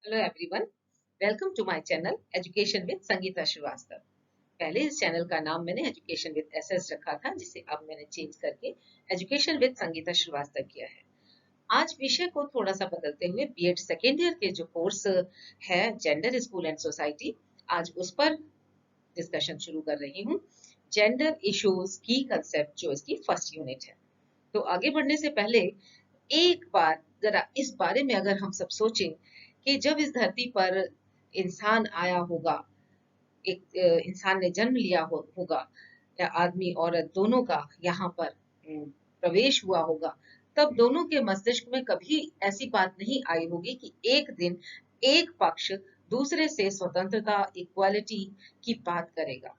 Hello everyone, welcome to my channel education with Sangeeta Shrivastava. पहले इस channel का नाम मैंने एजुकेशन विद एसएस रखा था, जिसे अब मैंने चेंज करके एजुकेशन विद संगीता श्रीवास्तव किया है। आज विषय को थोड़ा सा बदलते हुए बीएड सेकेंड ईयर के जो कोर्स है जेंडर स्कूल एंड सोसाइटी, आज उस पर डिस्कशन शुरू कर रही हूँ। जेंडर इश्यूज की कंसेप्ट जो इसकी फर्स्ट यूनिट है। तो आगे बढ़ने से पहले एक बार जरा इस बारे में अगर हम सब सोचें कि जब इस धरती पर इंसान आया होगा, एक इंसान ने जन्म लिया होगा, या आदमी औरत दोनों का यहाँ पर प्रवेश हुआ होगा, तब दोनों के मस्तिष्क में कभी ऐसी बात नहीं आई होगी कि एक दिन एक पक्ष दूसरे से स्वतंत्रता, इक्वालिटी की बात करेगा,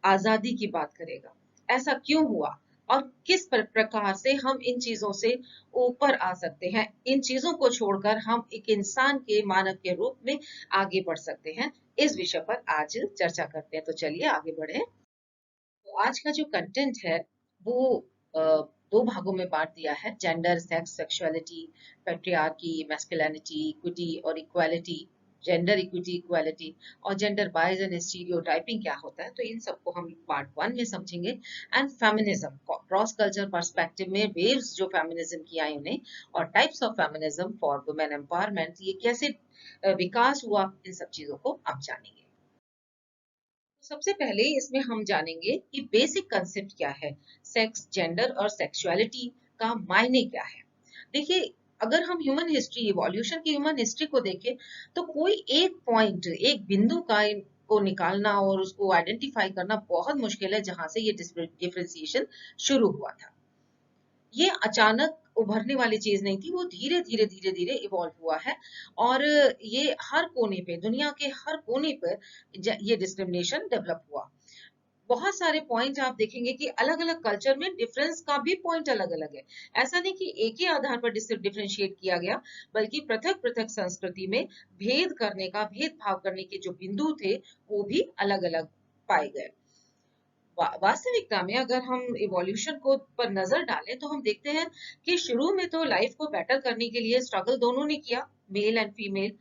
आजादी की बात करेगा। ऐसा क्यों हुआ और किस प्रकार से हम इन चीजों से ऊपर आ सकते हैं, इन चीजों को छोड़कर हम एक इंसान के मानव के रूप में आगे बढ़ सकते हैं, इस विषय पर आज चर्चा करते हैं। तो चलिए आगे बढ़े। तो आज का जो कंटेंट है वो दो भागों में बांट दिया है: gender, sex, sexuality, patriarchy, masculinity, equity और इक्वालिटी। जेंडर, इक्विटी, इक्वालिटी और जेंडर बायस एंड स्टीरियोटाइपिंग क्या होता है, तो इन सबको हम पार्ट वन में समझेंगे। And feminism, cross culture perspective में वेव्स जो फेमिनिज्म की आई उन्हें, और types of feminism for women empowerment, ये कैसे विकास हुआ, इन सब चीजों को आप जानेंगे। सबसे पहले इसमें हम जानेंगे कि बेसिक कंसेप्ट क्या है, सेक्स, जेंडर और सेक्सुअलिटी का मायने क्या है। देखिए, अगर हम ह्यूमन हिस्ट्री, इवोल्यूशन की ह्यूमन हिस्ट्री को देखें, तो कोई एक पॉइंट, एक बिंदु का को निकालना और उसको आइडेंटिफाई करना बहुत मुश्किल है जहां से ये डिफरेंशिएशन शुरू हुआ था। ये अचानक उभरने वाली चीज नहीं थी, वो धीरे धीरे धीरे धीरे इवॉल्व हुआ है। और ये हर कोने पे, दुनिया के हर कोने पर ये डिस्क्रिमिनेशन डेवलप हुआ। बहुत सारे पॉइंट आप देखेंगे कि अलग अलग कल्चर में डिफरेंस का भी पॉइंट अलग अलग है। ऐसा नहीं कि एक ही आधार पर डिफरेंशिएट किया गया, बल्कि पृथक पृथक संस्कृति में भेद करने का, भेदभाव करने के जो बिंदु थे वो भी अलग अलग पाए गए। वास्तविकता में अगर हम इवोल्यूशन को पर नजर डालें तो हम देखते हैं कि शुरू में तो लाइफ को बेटर करने के लिए स्ट्रगल दोनों ने किया, मेल एंड फीमेल।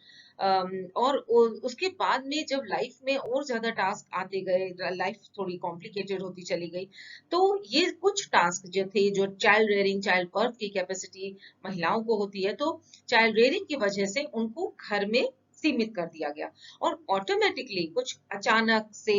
और उसके बाद में जब लाइफ में और ज्यादा टास्क आते गए, लाइफ थोड़ी कॉम्प्लिकेटेड होती चली गई, तो ये कुछ टास्क जो थे, जो चाइल्ड रेयरिंग, चाइल्ड बर्थ की कैपेसिटी महिलाओं को होती है, तो चाइल्ड रेयरिंग की वजह से उनको घर में सीमित कर दिया गया। और ऑटोमेटिकली कुछ अचानक से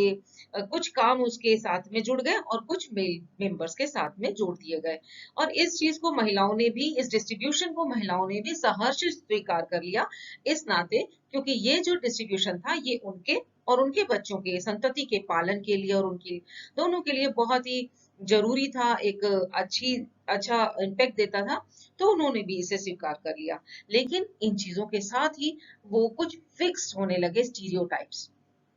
कुछ काम उसके साथ में जुड़ गए और कुछ मेल मेंबर्स के साथ में जोड़ दिए गए। और इस चीज को महिलाओं ने भी, इस डिस्ट्रीब्यूशन को महिलाओं ने भी सहर्ष स्वीकार कर लिया, इस नाते, क्योंकि ये जो डिस्ट्रीब्यूशन था ये उनके और उनके बच्चों के संतति के पालन के लिए और उनकी दोनों के लिए बहुत ही जरूरी था, एक अच्छा इम्पैक्ट देता था। तो उन्होंने भी इसे स्वीकार कर लिया। लेकिन इन चीजों के साथ ही वो कुछ फिक्स होने लगे स्टीरियोटाइप्स,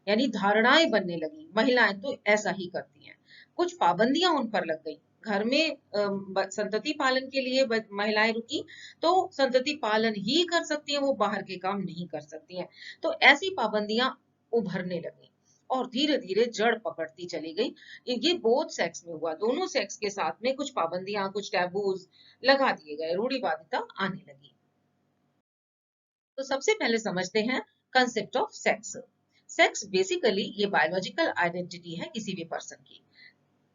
यानी धारणाएं बनने लगी, महिलाएं तो ऐसा ही करती हैं। कुछ पाबंदियां उन पर लग गई। घर में संतति पालन के लिए महिलाएं रुकी, तो संतति पालन ही कर सकती हैं, वो बाहर के काम नहीं कर सकती हैं। तो ऐसी पाबंदियां उभरने लगी और धीरे धीरे जड़ पकड़ती चली गई। ये बोथ सेक्स में हुआ, दोनों सेक्स के साथ में कुछ पाबंदियां, कुछ टैबूज लगा दिए गए, रूढ़िवादिता आने लगी। तो सबसे पहले समझते हैं concept of sex. Sex basically ये बायोलॉजिकल आइडेंटिटी है किसी भी पर्सन की।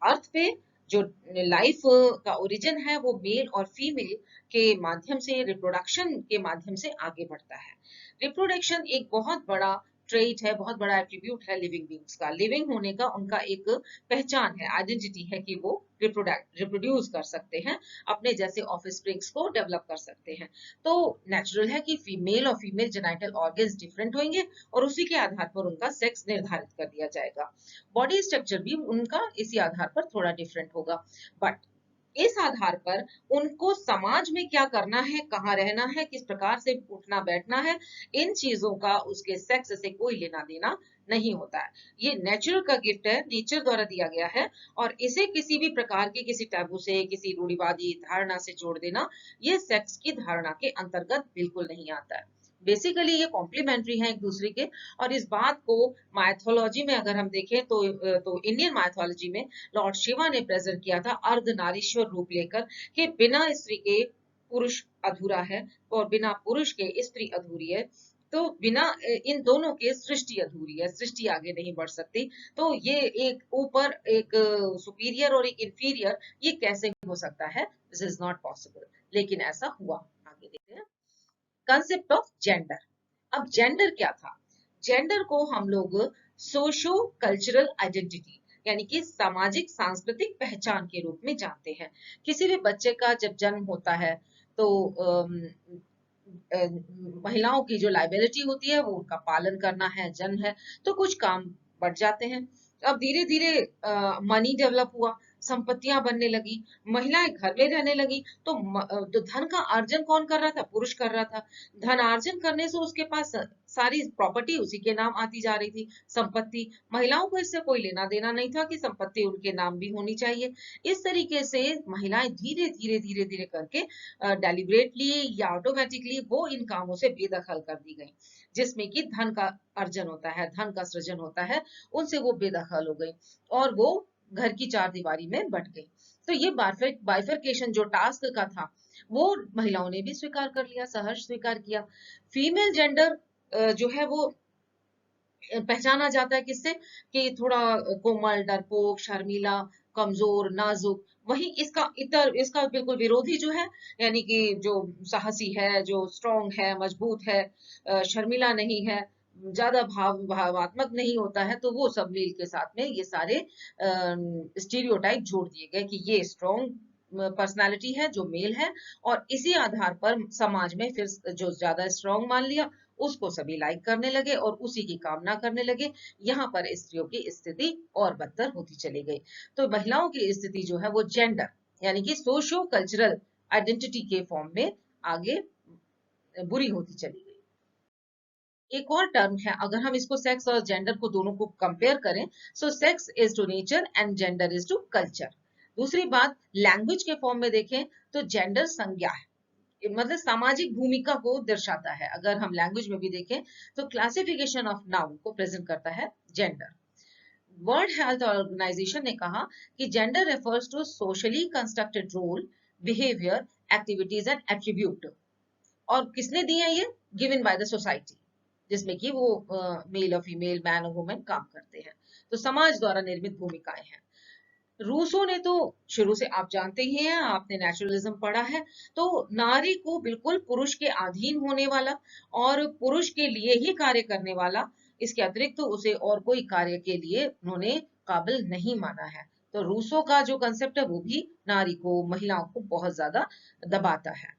अर्थ पे जो लाइफ का ओरिजिन है वो मेल और फीमेल के माध्यम से, रिप्रोडक्शन के माध्यम से आगे बढ़ता है। रिप्रोडक्शन एक बहुत बड़ा ट्रेट है, बहुत बड़ा एट्रीब्यूट है लिविंग बींग्स का। लिविंग होने का उनका एक पहचान है, आइडेंटिटी है कि वो रिप्रोड्यूस कर सकते हैं, अपने जैसे ऑफस्प्रिंग्स को डेवलप कर सकते हैं। तो नेचुरल है कि फीमेल और फीमेल जेनाइटल ऑर्गन्स डिफरेंट होंगे और उसी के आधार पर उनका सेक्स निर्धारित कर दिया जाएगा। बॉडी स्ट्रक्चर भी उनका इसी आधार पर थोड़ा डिफरेंट होगा। बट इस आधार पर उनको समाज में क्या करना है, कहाँ रहना है, किस प्रकार से उठना बैठना है, इन चीजों का उसके सेक्स से कोई लेना देना नहीं होता है। ये नेचुरल का गिफ्ट है, नेचर द्वारा दिया गया है। और इसे किसी भी प्रकार की, किसी टैबू से, किसी रूढ़िवादी धारणा से जोड़ देना, ये सेक्स की धारणा के अंतर्गत बिल्कुल नहीं आता है। बेसिकली ये कॉम्प्लीमेंट्री है एक दूसरे के। और इस बात को माइथोलॉजी में अगर हम देखें तो इंडियन माइथोलॉजी में लॉर्ड शिवा ने प्रेजेंट किया था अर्धनारीश्वर रूप लेकर, कि बिना स्त्री के पुरुष अधूरा है और बिना पुरुष के स्त्री अधूरी है। तो बिना इन दोनों के सृष्टि अधूरी है, सृष्टि आगे नहीं बढ़ सकती। तो ये एक ऊपर एक सुपीरियर और एक इंफीरियर, ये कैसे हो सकता है? दिस इज नॉट पॉसिबल, लेकिन ऐसा हुआ। आगे देखते हैं कंसेप्ट ऑफ जेंडर। अब जेंडर क्या था? जेंडर को हम लोग सोशो कल्चरल आइडेंटिटी यानी कि सामाजिक सांस्कृतिक पहचान के रूप में जानते हैं। किसी भी बच्चे का जब जन्म होता है तो महिलाओं की जो लाइबिलिटी होती है वो उनका पालन करना है, जन्म है, तो कुछ काम बढ़ जाते हैं। अब धीरे धीरे मनी डेवलप हुआ, संपत्तियां बनने लगी, महिलाएं घर में रहने लगी, तो धन का अर्जन कौन कर रहा था? पुरुष कर रहा था। धन अर्जन करने से उसके पास सारी प्रॉपर्टी उसी के नाम आती जा रही थी, संपत्ति। महिलाओं को इससे कोई लेना देना नहीं था कि संपत्ति उनके नाम भी होनी चाहिए। इस तरीके से महिलाएं धीरे धीरे धीरे धीरे करके डेलिबरेटली या ऑटोमेटिकली वो इन कामों से बेदखल कर दी गई, जिसमें कि धन का अर्जन होता है, धन का सृजन होता है, उनसे वो बेदखल हो गई और वो घर की चार दीवारी में बट गई। तो ये बाइफरकेशन जो टास्क का था वो महिलाओं ने भी स्वीकार कर लिया, सहर्ष स्वीकार किया। फीमेल जेंडर जो है वो पहचाना जाता है किससे? कि थोड़ा कोमल, डरपोक, शर्मीला, कमजोर, नाजुक। वही इसका बिल्कुल विरोधी जो है, यानी कि जो साहसी है, जो स्ट्रांग है, मजबूत है, शर्मिला नहीं है, ज्यादा भावात्मक नहीं होता है, तो वो सब मेल के साथ में ये सारे स्टीरियोटाइप जोड़ दिए गए कि ये स्ट्रांग पर्सनालिटी है जो मेल है, और इसी आधार पर समाज में फिर जो ज्यादा स्ट्रांग मान लिया उसको सभी लाइक करने लगे और उसी की कामना करने लगे। यहाँ पर स्त्रियों की स्थिति और बदतर होती चली गई। तो महिलाओं की स्थिति जो है वो जेंडर यानी कि सोशो कल्चरल आइडेंटिटी के फॉर्म में आगे बुरी होती चली गई। एक और टर्म है, अगर हम इसको सेक्स और जेंडर को दोनों को कंपेयर करें, so sex is to nature and gender is to culture. दूसरी बात, लैंग्वेज के फॉर्म में देखें तो जेंडर संज्ञा है, मतलब सामाजिक भूमिका को दर्शाता है। अगर हम लैंग्वेज में भी देखें तो क्लासिफिकेशन ऑफ नाउन को प्रेजेंट करता है जेंडर। वर्ल्ड हेल्थ ऑर्गेनाइजेशन ने कहा कि gender refers to socially constructed role, behaviour, activities and attribute. और किसने दी है ये? गिवन बाय द सोसाइटी, जिसमें कि वो मेल और फीमेल, मैन और वुमेन काम करते हैं। तो समाज द्वारा निर्मित भूमिकाएं हैं। रूसो ने तो शुरू से, आप जानते ही हैं, आपने नेचुरलिज्म पढ़ा है, तो नारी को बिल्कुल पुरुष के अधीन होने वाला और पुरुष के लिए ही कार्य करने वाला, इसके अतिरिक्त तो उसे और कोई कार्य के लिए उन्होंने काबिल नहीं माना है। तो रूसो का जो कंसेप्ट है वो भी नारी को, महिलाओं को बहुत ज्यादा दबाता है।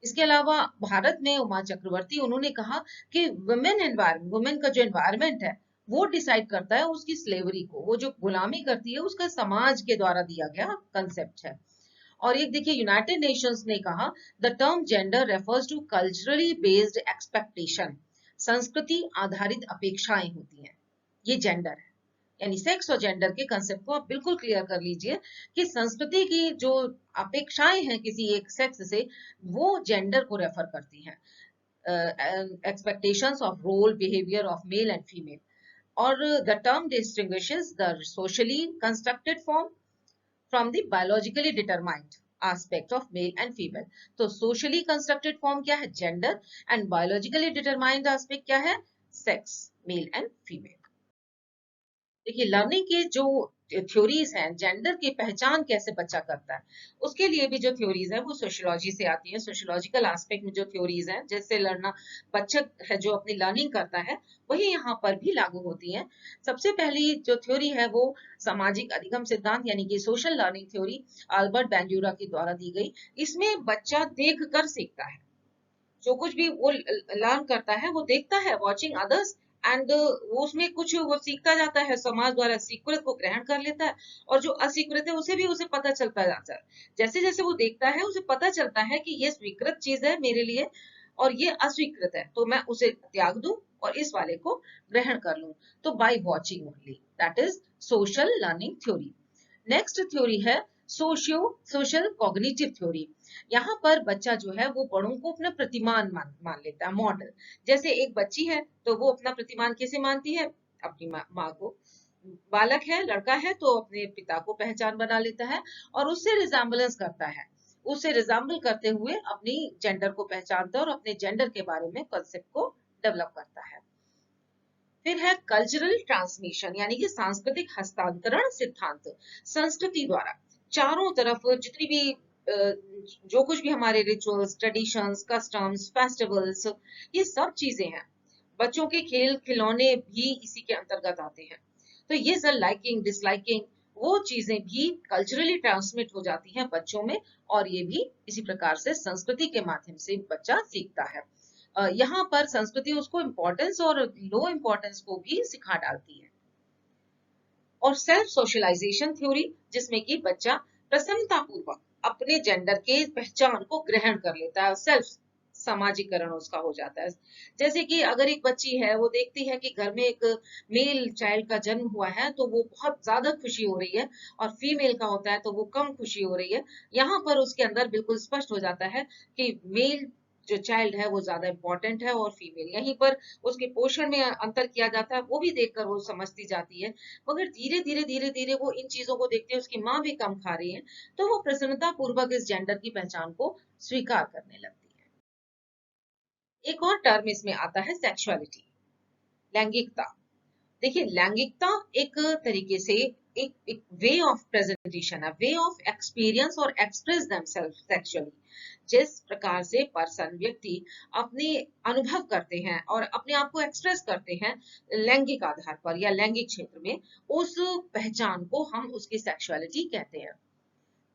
इसके अलावा भारत में उमा चक्रवर्ती, उन्होंने कहा कि वुमेन का जो एनवायरमेंट है वो डिसाइड करता है उसकी स्लेवरी को, वो जो गुलामी करती है उसका समाज के द्वारा दिया गया कंसेप्ट है। और एक देखिए, यूनाइटेड नेशंस ने कहा the term gender refers to culturally based expectation, संस्कृति आधारित अपेक्षाएं होती हैं, ये जेंडर है। यानी सेक्स और जेंडर के कंसेप्ट को आप बिल्कुल क्लियर कर लीजिए कि संस्कृति की जो अपेक्षाएं हैं किसी एक सेक्स से, वो जेंडर को रेफर करती हैं। Expectations of role, behaviour of male and female. और the term distinguishes the socially constructed form from the biologically determined aspect of male and female। तो socially constructed form क्या है? Gender। and biologically determined aspect क्या है? Sex, male and female। देखिए, learning के जो theories हैं, जेंडर की पहचान कैसे बच्चा करता है, उसके लिए भी जो थ्योरीज है वो सोशियोलॉजी से आती है। सोशियोलॉजिकल एस्पेक्ट में जो थ्योरीज हैं, जैसे लर्ना बच्चा है जो अपनी लर्निंग करता है, वही यहाँ पर भी लागू होती है। सबसे पहली जो थ्योरी है वो सामाजिक अधिगम सिद्धांत यानी कि सोशल लर्निंग थ्योरी, अल्बर्ट बैंड्यूरा के द्वारा दी गई। इसमें बच्चा देख कर सीखता है, जो कुछ भी वो लर्न करता है वो देखता है, वॉचिंग अदर्स, एंड वो उसमें कुछ वो सीखता जाता है, समाज द्वारा स्वीकृत को ग्रहण कर लेता है, और जो अस्वीकृत है उसे भी उसे पता चलता जाता है। जैसे जैसे वो देखता है उसे पता चलता है कि ये स्वीकृत चीज है मेरे लिए और ये अस्वीकृत है, तो मैं उसे त्याग दूं और इस वाले को ग्रहण कर लूं। तो by watching only, that is social learning theory. Next theory है सोशल कॉग्निटिव थ्योरी। यहाँ पर बच्चा जो है वो बड़ों को अपना प्रतिमान मान लेता है, मॉडल। जैसे एक बच्ची है तो वो अपना प्रतिमान किसे मानती है? अपनी माँ को। बालक है, लड़का है, तो अपने पिता को पहचान बना लेता है और उससे रिजेम्बलेंस करता है, उससे रिजेम्बल करते हुए अपनी जेंडर को पहचानता है और अपने जेंडर के बारे में कॉन्सेप्ट को डेवलप करता है। फिर है कल्चरल ट्रांसमिशन, यानी कि सांस्कृतिक हस्तांतरण सिद्धांत। संस्कृति द्वारा चारों तरफ जितनी भी जो कुछ भी हमारे रिचुअल्स, ट्रेडिशंस, कस्टम्स, फेस्टिवल्स, ये सब चीजें हैं। बच्चों के खेल खिलौने भी इसी के अंतर्गत आते हैं। तो ये सब लाइकिंग, डिसलाइकिंग, वो चीजें भी कल्चरली ट्रांसमिट हो जाती हैं बच्चों में, और ये भी इसी प्रकार से संस्कृति के माध्यम से बच्चा सीखता है। यहाँ पर संस्कृति उसको इम्पोर्टेंस और लो इम्पोर्टेंस को भी सिखा डालती है। और सेल्फ सोशलाइजेशन थ्योरी, जिसमें कि बच्चा प्रसन्नता पूर्वक अपने जेंडर के पहचान को ग्रहण कर लेता है, सेल्फ सामाजिकरण उसका हो जाता है। जैसे कि अगर एक बच्ची है, वो देखती है कि घर में एक मेल चाइल्ड का जन्म हुआ है तो वो बहुत ज्यादा खुशी हो रही है, और फीमेल का होता है तो वो कम खुशी हो रही है। यहाँ पर उसके अंदर बिल्कुल स्पष्ट हो जाता है कि मेल जो चाइल्ड है वो ज्यादा इंपॉर्टेंट है, और फीमेल, यहीं पर उसके पोषण में अंतर किया जाता है, वो भी देखकर वो समझती जाती है। मगर धीरे धीरे वो इन चीजों को देखते हैं, उसकी माँ भी कम खा रही है, तो वो प्रसन्नता पूर्वक इस जेंडर की पहचान को स्वीकार करने लगती है। एक और टर्म इसमें आता है सेक्सुअलिटी, लैंगिकता। देखिए, लैंगिकता एक तरीके से एक वे ऑफ प्रेजेंटेशन है, वे ऑफ एक्सपीरियंस और एक्सप्रेस देमसेल्फ सेक्सुअली। जिस प्रकार से पर्सन, व्यक्ति अपने अनुभव करते हैं और अपने आप को एक्सप्रेस करते हैं लैंगिक आधार पर या लैंगिक क्षेत्र में, उस पहचान को हम उसकी सेक्सुअलिटी कहते हैं।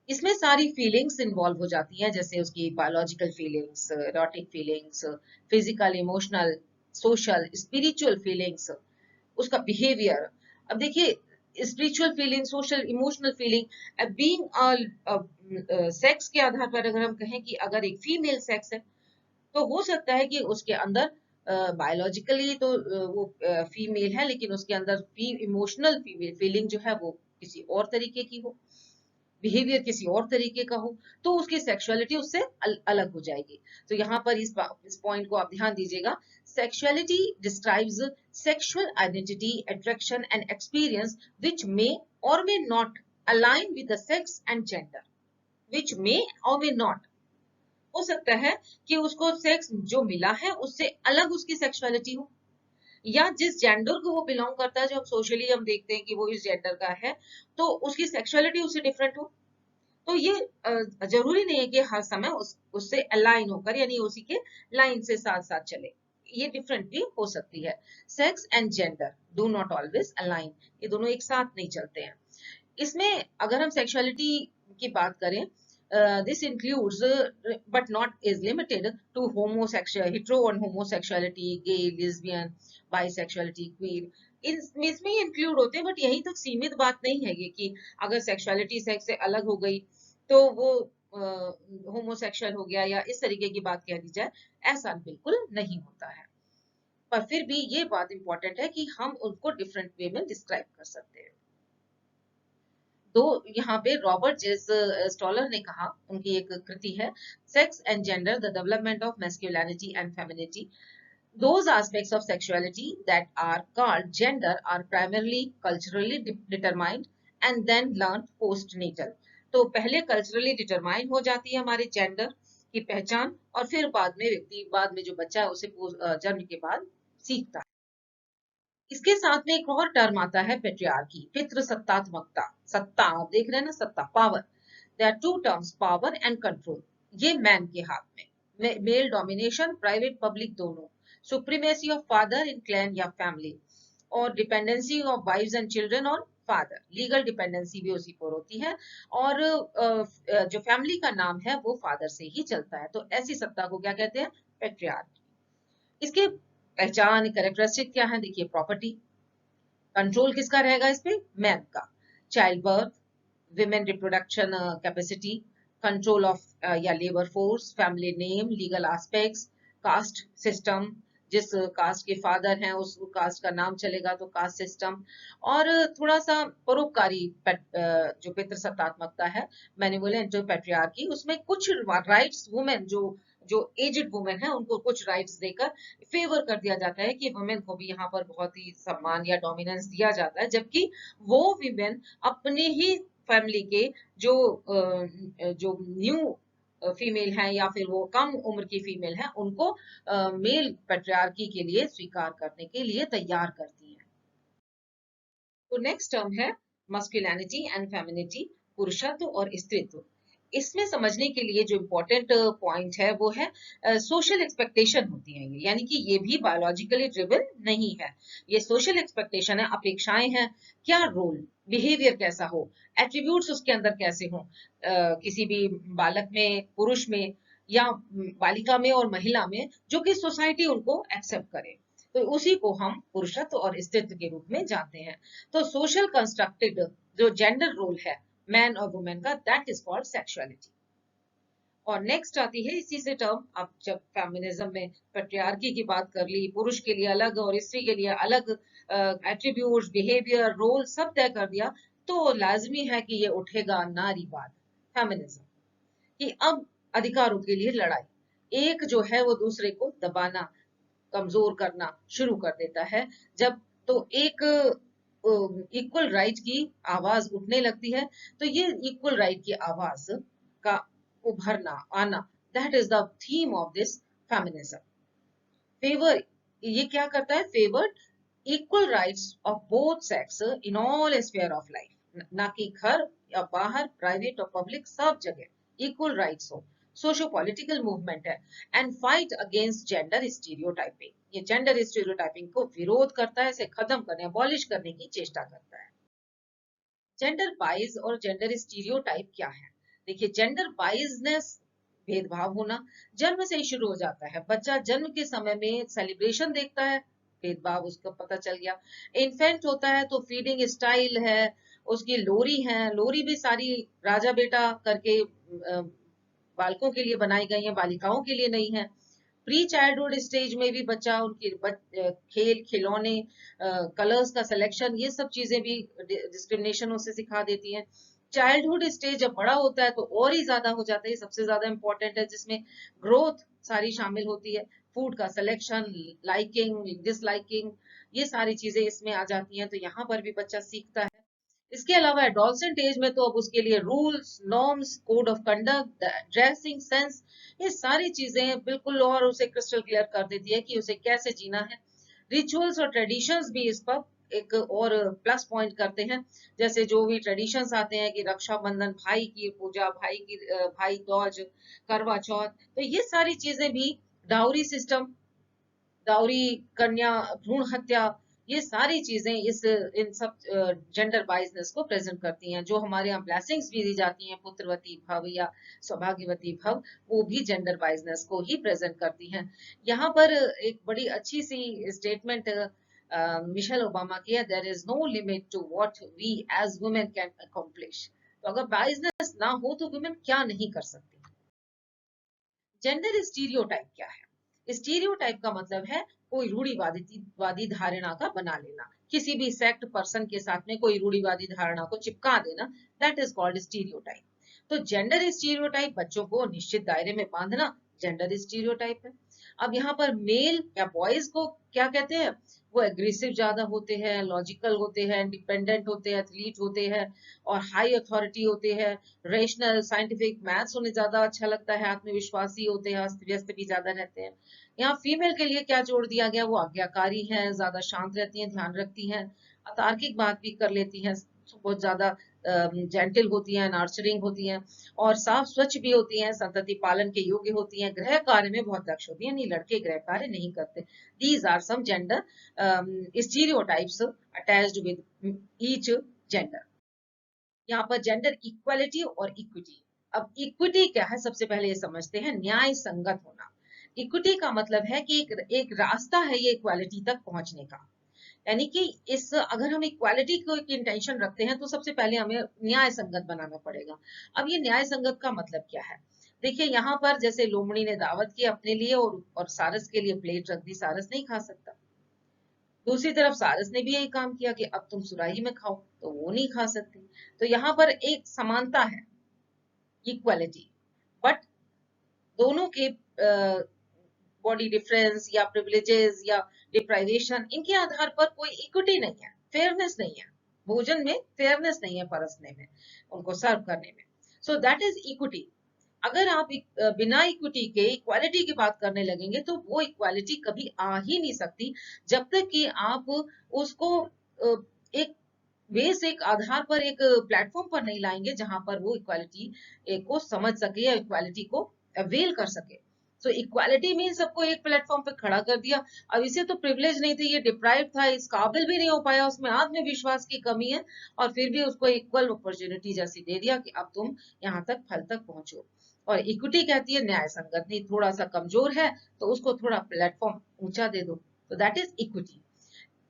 इसमें सारी फीलिंग्स इन्वॉल्व हो जाती हैं, जैसे उसकी biological feelings, erotic feelings, physical, emotional, social, spiritual feelings, उसका बिहेवियर। अब देखिए, spiritual feeling, social, emotional feeling, being sex के आधार पर अगर हम कहें कि अगर एक फीमेल सेक्स है, तो हो सकता है कि उसके अंदर बायोलॉजिकली तो वो फीमेल है, लेकिन उसके अंदर इमोशनल फीलिंग जो है वो किसी और तरीके की हो, बिहेवियर किसी और तरीके का हो, तो उसकी सेक्सुअलिटी उससे अलग हो जाएगी। तो यहाँ पर इस पॉइंट को आप ध्यान दीजिएगा। Sexuality describes sexual identity, attraction and experience which may or may not align with the sex and gender, which may or may not, हो सकता है कि उसको सेक्स जो मिला है उससे अलग उसकी सेक्सुअलिटी हो, या जिस जेंडर को वो बिलोंग करता है, जो हम सोशली हम देखते हैं कि वो इस जेंडर का है, तो उसकी सेक्सुअलिटी उससे डिफरेंट हो। तो ये जरूरी नहीं है कि हर समय उससे अलाइन होकर, यानी उसी के लाइन से साथ साथ चले, ये डिफरेंट भी हो सकती है। Sex and gender do not always align, ये दोनों एक साथ नहीं चलते हैं। इसमें अगर हम सेक्सुअलिटी की बात करें, this includes but not is limited to homosexual, hetero and homosexuality, gay, lesbian, bisexuality, queer, इसमें इंक्लूड होते हैं, बट यहीं तक सीमित बात नहीं है ये कि अगर सेक्सुअलिटी सेक्स से अलग हो गई तो वो होमोसेक्सुअल हो गया, या इस तरीके की बात कह दी जाए, ऐसा बिल्कुल नहीं होता है। पर फिर भी ये बात इंपॉर्टेंट है कि हम उनको डिफरेंट वे में डिस्क्राइब कर सकते हैं। तो यहाँ पे रॉबर्ट जेस स्टॉलर ने कहा, उनकी एक कृति है sex and gender, the development of masculinity and femininity, those aspects of sexuality that are called gender are primarily culturally determined and then learned postnatal। तो पहले कल्चरली डिटरमाइन हो जाती है हमारी जेंडर की पहचान, और फिर बाद में व्यक्ति, बाद में जो बच्चा है उसे जन्म के बाद सीखता है। इसके साथ में एक और टर्म आता है पेट्रियार्की, पितृसत्तात्मकता। सत्ता, आप देख रहे हैं ना, सत्ता, power. There are two terms, power and control. ये मैन के हाथ में, मेल डोमिनेशन, प्राइवेट पब्लिक दोनों, supremacy of father in clan या फैमिली, और dependency of wives and children on father, legal dependency भी उसी पर होती है, और जो फैमिली का नाम है वो फादर से ही चलता है। तो ऐसी सत्ता को क्या कहते हैं? पेट्रियार्की। इसके पहचान, कैरेक्टरिस्टिक क्या है? देखिए, प्रॉपर्टी, कंट्रोल किसका रहेगा इस पे? मैन का। Child birth, women reproduction capacity, control of या labour force, family name, legal aspects, caste system, जिस कास्ट के फादर हैं उस कास्ट का नाम चलेगा, तो कास्ट सिस्टम। और थोड़ा सा परोपकारी जो पितृसत्तात्मकता है, मैंने बोले जो पेट्रियार्की, उसमें कुछ राइट्स वुमेन, जो एजेड वुमेन है उनको कुछ राइट्स देकर फेवर कर दिया जाता है कि वुमेन को भी यहाँ पर बहुत ही सम्मान या डोमिनेंस दिया जाता है, जबकि वो वुमेन अपने ही फैमिली के जो न्यू फीमेल हैं या फिर वो कम उम्र की फीमेल हैं, उनको मेल पैट्रियार्की के लिए स्वीकार करने के लिए तैयार करती हैं। तो नेक्स्ट टर्म है मस्कुलिनिटी एंड फेमिनिटी, पुरुषत्व और स्त्रीत्व। इसमें समझने के लिए जो इम्पोर्टेंट पॉइंट है वो है सोशल एक्सपेक्टेशन होती है, यानी कि ये भी बायोलॉजिकली ड्रिवन नहीं है, ये सोशल एक्सपेक्टेशन है, अपेक्षाएं हैं। क्या रोल, बिहेवियर कैसा हो, एट्रीब्यूट्स उसके अंदर कैसे हो, किसी भी बालक में, पुरुष में या बालिका में और महिला में, जो कि सोसाइटी उनको एक्सेप्ट करे, तो उसी को हम पुरुषत्व और स्त्रीत्व के रूप में जानते हैं। तो सोशल कंस्ट्रक्टेड जो जेंडर रोल है मैन और वुमेन का, दैट इज कॉल्ड सेक्सुअलिटी। और नेक्स्ट आती है इसी से टर्म, अब जब फेमिनिज्म में पैट्रियार्की की बात कर ली, पुरुष के लिए अलग और स्त्री के लिए अलग एट्रीब्यूट्स, बिहेवियर, रोल सब तय कर दिया, तो लाजमी है कि ये उठेगा नारीवाद, फेमिनिज्म, कि अब अधिकारों के लिए लड़ाई। एक जो है वो दूसरे को दबाना, कमजोर करना शुरू कर देता है। जब तो एक इक्वल राइट की आवाज उठने लगती है, तो ये इक्वल राइट की आवाज का उभरना आना, that is the theme of this feminism. Favour, ये क्या करता है, favour equal rights of both sex in all sphere of life, ना कि घर या बाहर, प्राइवेट और पब्लिक, सब जगह इक्वल राइट्स हो। सोशो पॉलिटिकल मूवमेंट है and fight against gender stereotyping, ये जेंडर स्टीरियोटाइपिंग को विरोध करता है, इसे खत्म करने, अबॉलिश करने की चेष्टा करता है। जेंडर बाइज और जेंडर स्टीरियोटाइप क्या है? देखिए, जेंडर बाइजनेस, भेदभाव होना, जन्म से ही शुरू हो जाता है। बच्चा जन्म के समय में सेलिब्रेशन देखता है, भेदभाव उसको पता चल गया। इन्फेंट होता है तो फीडिंग स्टाइल है, उसकी लोरी है, लोरी भी सारी राजा बेटा करके बालकों के लिए बनाई गई है, बालिकाओं के लिए नहीं है। प्री चाइल्डहुड स्टेज में भी बच्चा, उनकी खेल खिलौने, कलर्स का सिलेक्शन, ये सब चीजें भी डिस्क्रिमिनेशन उसे सिखा देती हैं। चाइल्डहुड स्टेज जब बड़ा होता है तो और ही ज्यादा हो जाता है, सबसे ज्यादा इंपॉर्टेंट है, जिसमें ग्रोथ सारी शामिल होती है, फूड का सिलेक्शन, लाइकिंग डिसलाइकिंग, ये सारी चीजें इसमें आ जाती हैं, तो यहाँ पर भी बच्चा सीखता है। इसके अलावा एडोलसेंट एज में तो अब उसके लिए rules, norms, code of conduct, dressing sense, ये सारी चीजें बिल्कुल और उसे क्रिस्टल क्लियर कर देती है कि उसे कैसे जीना है। रिचुअल्स और ट्रेडिशंस भी इस पर एक और प्लस पॉइंट करते हैं, जैसे जो भी ट्रेडिशंस आते हैं कि रक्षाबंधन, भाई की पूजा, भाई दूज, करवा चौथ, तो ये सारी चीजें भी, डाउरी सिस्टम, डाउरी, कन्या भ्रूण हत्या, ये सारी चीजें इस इन सब जेंडर बाइजनेस को प्रेजेंट करती हैं। जो हमारे यहाँ ब्लेसिंग्स भी दी जाती हैं, पुत्रवती भव या सौभाग्यवती भव, वो भी जेंडर बाइजनेस को ही प्रेजेंट करती हैं। यहाँ पर एक बड़ी अच्छी सी स्टेटमेंट मिशेल ओबामा की है, there is no limit to what we as women can accomplish. तो अगर बाइजनेस ना हो तो वुमेन क्या नहीं कर सकती। जेंडर स्टीरियोटाइप क्या है? स्टीरियोटाइप का मतलब है कोई रूढ़िवादी धारणा का बना लेना, किसी भी सेक्ट पर्सन के साथ में कोई रूढ़िवादी धारणा को चिपका देना, दैट इज कॉल्ड स्टीरियोटाइप। तो जेंडर स्टीरियोटाइप, बच्चों को निश्चित दायरे में बांधना, जेंडर स्टीरियोटाइप है। अब यहाँ पर मेल या बॉयज को क्या कहते हैं, वो एग्रेसिव ज्यादा होते हैं, लॉजिकल होते हैं, इंडिपेंडेंट होते हैं, एथलीट होते हैं और हाई अथॉरिटी होते हैं, रेशनल, साइंटिफिक, मैथ्स उन्हें ज्यादा अच्छा लगता है, आत्मविश्वासी होते हैं, अस्त व्यस्त भी ज्यादा रहते हैं। यहाँ फीमेल के लिए क्या जोड़ दिया गया, वो आज्ञाकारी है, ज्यादा शांत रहती हैं, ध्यान रखती हैं, अतार्किक बात भी कर लेती हैं, बहुत ज्यादा जेंटल होती हैं, नर्चरिंग होती हैं और साफ स्वच्छ भी होती हैं, संतति पालन के योग्य होती हैं, गृह कार्य में बहुत दक्ष होती हैं, नहीं लड़के गृह कार्य नहीं करते। These are some gender stereotypes attached with each gender. यहाँ पर जेंडर इक्वालिटी और इक्विटी। अब इक्विटी क्या है, सबसे पहले ये समझते हैं, न्याय संगत होना। इक्विटी का मतलब है कि एक रास्ता है ये इक्वालिटी तक पहुंचने का, यानी कि इस अगर हम इक्वालिटी को एक इंटेंशन रखते हैं तो सबसे पहले हमें न्याय संगत बनाना पड़ेगा। अब ये न्याय संगत का मतलब क्या है? देखिए, यहाँ पर जैसे लोमड़ी ने दावत की अपने लिए और सारस के लिए प्लेट रख दी, सारस नहीं खा सकता। दूसरी तरफ सारस ने भी यही काम किया कि अब तुम सुराही में खाओ, तो वो नहीं खा सकती। तो यहाँ पर एक समानता है, इक्वालिटी, बट दोनों के बॉडी डिफरेंस या प्रिविलेजेस या डिप्राइवेशन, इनके आधार पर कोई इक्विटी नहीं है, फेयरनेस नहीं है, भोजन में फेयरनेस नहीं है परसने में, उनको सर्व करने में। So that is equity. अगर आप बिना इक्विटी के इक्वालिटी की बात करने लगेंगे तो वो इक्वालिटी कभी आ ही नहीं सकती, जब तक कि आप उसको एक बेस, एक आधार पर, एक प्लेटफॉर्म पर नहीं लाएंगे जहां पर वो इक्वालिटी को समझ सके या इक्वालिटी को अवेल कर सके। सो इक्वालिटी मीन सबको एक प्लेटफॉर्म पे खड़ा कर दिया। अब इसे तो प्रिविलेज नहीं थी, ये डिप्राइव था, इस काबिल भी नहीं हो पाया, उसमें आत्मविश्वास की कमी है, और फिर भी उसको इक्वल अपॉर्चुनिटी जैसी दे दिया कि अब तुम यहाँ तक फल तक पहुंचो। और इक्विटी कहती है न्याय संगत नहीं, थोड़ा सा कमजोर है तो उसको थोड़ा प्लेटफॉर्म ऊंचा दे दो, तो दैट इज इक्विटी।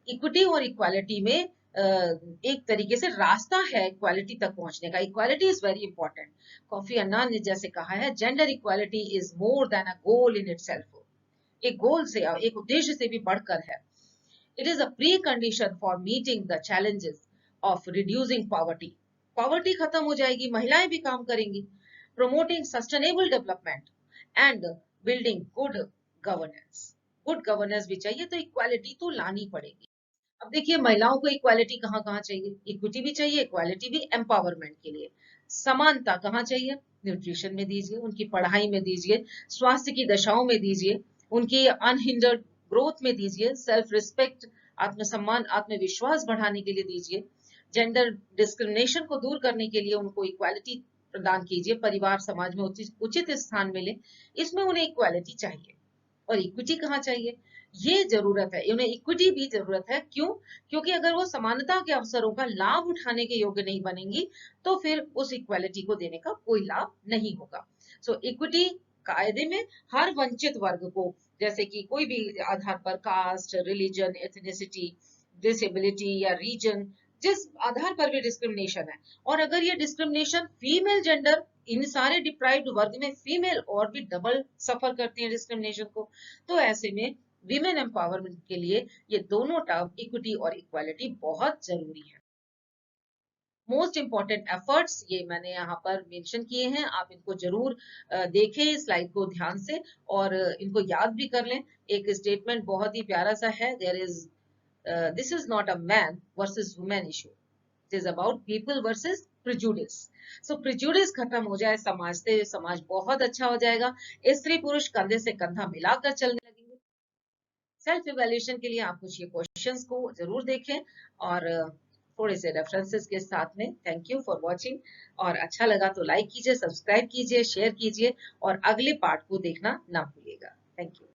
इक्विटी और इक्वालिटी में एक तरीके से रास्ता है इक्वालिटी तक पहुंचने का। Equality is very important. Coffee Annan ने जैसे कहा है, gender equality is more than a goal in itself. एक गोल से, एक उद्देश्य से भी बढ़कर है। It is a pre condition for meeting the challenges of reducing poverty. Poverty खत्म हो जाएगी, महिलाएं भी काम करेंगी। Promoting sustainable development and building good governance. Good governance भी चाहिए तो इक्वालिटी तो लानी पड़ेगी। अब देखिए, महिलाओं को इक्वालिटी कहाँ कहाँ चाहिए, इक्विटी भी चाहिए, इक्वालिटी भी, एम्पावरमेंट के लिए समानता कहाँ चाहिए, न्यूट्रिशन में दीजिए, उनकी पढ़ाई में दीजिए, स्वास्थ्य की दशाओं में दीजिए, उनकी अनहिंडर्ड ग्रोथ में दीजिए, सेल्फ रिस्पेक्ट, आत्मसम्मान, आत्मविश्वास बढ़ाने के लिए दीजिए, जेंडर डिस्क्रिमिनेशन को दूर करने के लिए उनको इक्वालिटी प्रदान कीजिए, परिवार समाज में उचित स्थान मिले, इसमें उन्हें इक्वालिटी चाहिए। और इक्विटी कहाँ चाहिए, ये जरूरत है, उन्हें इक्विटी भी जरूरत है। क्यों? क्योंकि अगर वो समानता के अवसरों का लाभ उठाने के योग्य नहीं बनेंगी तो फिर उस इक्वालिटी को देने का कोई लाभ नहीं होगा। सो इक्विटी कायदे में हर वंचित वर्ग को, जैसे कि कोई भी आधार पर, कास्ट, रिलीजन, एथनिसिटी, डिसेबिलिटी या रीजन, जिस आधार पर भी डिस्क्रिमिनेशन है, और अगर ये डिस्क्रिमिनेशन फीमेल जेंडर, इन सारे डिप्राइव्ड वर्ग में फीमेल और भी डबल सफर करती है डिस्क्रिमिनेशन को, तो ऐसे में विमेन एम्पावरमेंट के लिए ये दोनों टर्म इक्विटी और इक्वालिटी बहुत जरूरी है। मोस्ट इंपॉर्टेंट एफर्ट्स ये मैंने यहाँ पर मेंशन किए हैं, आप इनको जरूर देखें इस स्लाइड को ध्यान से, और इनको याद भी कर लें। एक स्टेटमेंट बहुत ही प्यारा सा है, there is this is not a man versus women issue, it is about people versus prejudice. So prejudice खत्म हो जाए समाज से, समाज बहुत अच्छा हो जाएगा। स्त्री पुरुष कंधे से कंधा मिलाकर चलने लगेंगे। सेल्फ इवेल्युएशन के लिए आप कुछ ये क्वेश्चंस को जरूर देखें, और थोड़े से रेफरेंसेस के साथ में। थैंक यू फॉर वाचिंग, और अच्छा लगा तो लाइक कीजिए, सब्सक्राइब कीजिए, शेयर कीजिए, और अगले पार्ट को देखना ना भूलिएगा। Thank you.